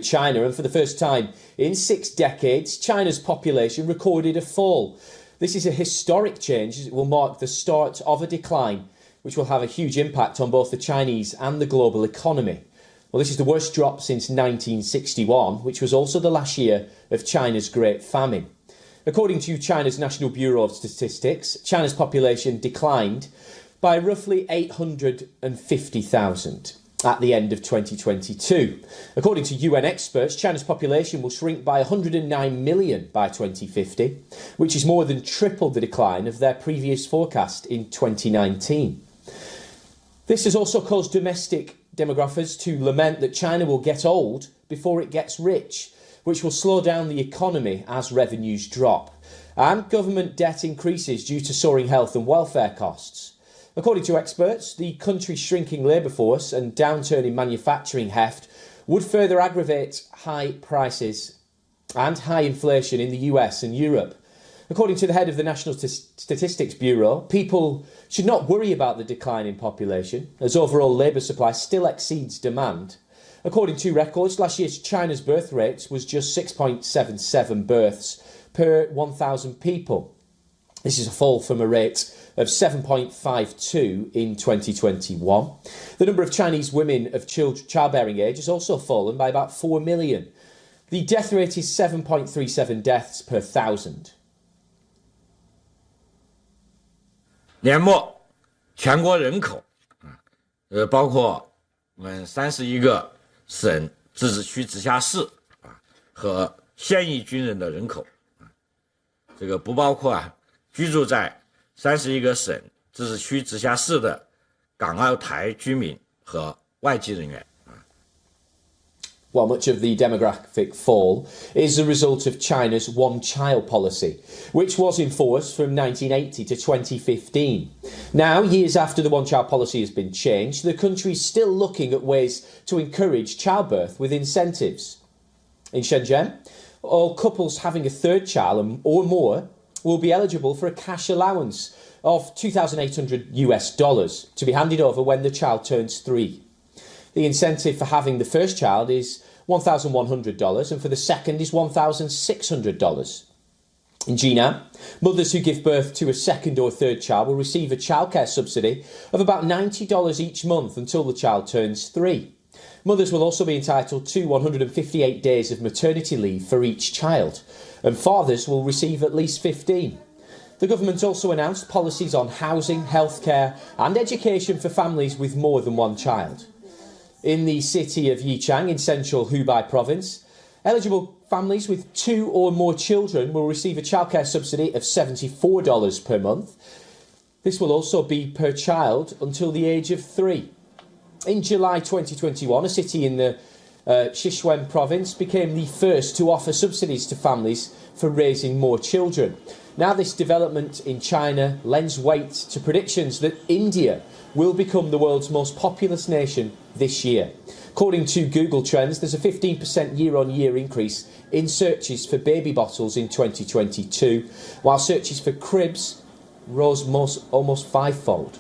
China, and for the first time in 6 decades, China's population recorded a fall. This is a historic change as it will mark the start of a decline, which will have a huge impact on both the Chinese and the global economy. Well, this is the worst drop since 1961, which was also the last year of China's Great Famine. According to China's National Bureau of Statistics, China's population declined by roughly 850,000. At the end of 2022. According to UN experts, China's population will shrink by 109 million by 2050, which is more than triple the decline of their previous forecast in 2019. This has also caused domestic demographers to lament that China will get old before it gets rich, which will slow down the economy as revenues drop, and government debt increases due to soaring health and welfare costs. According to experts, the country's shrinking labour force and downturn in manufacturing heft would further aggravate high prices and high inflation in the US and Europe. According to the head of the National Statistics Bureau, people should not worry about the decline in population, as overall labour supply still exceeds demand. According to records, last year's China's birth rate was just 6.77 births per 1,000 people. This is a fall from a rate of 7.52 in 2021. The number of Chinese women of childbearing age has also fallen by about 4 million. The death rate is 7.37 deaths per 1,000. 年末，全国人口，包括我们31个省、自治区、直辖市和现役军人的人口，这个不包括居住在31个省、自治区、直辖市的港澳台居民和外籍人员。Well, much of the demographic fall is the result of China's one-child policy, which was in force from 1980 to 2015. Now, years after the one-child policy has been changed, the country is still looking at ways to encourage childbirth with incentives. In Shenzhen, all couples having a third child or more will be eligible for a cash allowance of $2,800 to be handed over when the child turns 3. The incentive for having the first child is $1,100 and for the second is $1,600. In Jinan, mothers who give birth to a second or third child will receive a childcare subsidy of about $90 each month until the child turns 3. Mothers will also be entitled to 158 days of maternity leave for each child, and fathers will receive at least 15. The government also announced policies on housing, healthcare and education for families with more than one child. In the city of Yichang in central Hubei province, eligible families with 2 or more children will receive a childcare subsidy of $74 per month. This will also be per child until the age of 3. In July 2021, a city in the Sichuan province became the first to offer subsidies to families for raising more children. Now, this development in China lends weight to predictions that India will become the world's most populous nation this year. According to Google Trends, there's a 15% year-on-year increase in searches for baby bottles in 2022, while searches for cribs rose almost 5-fold.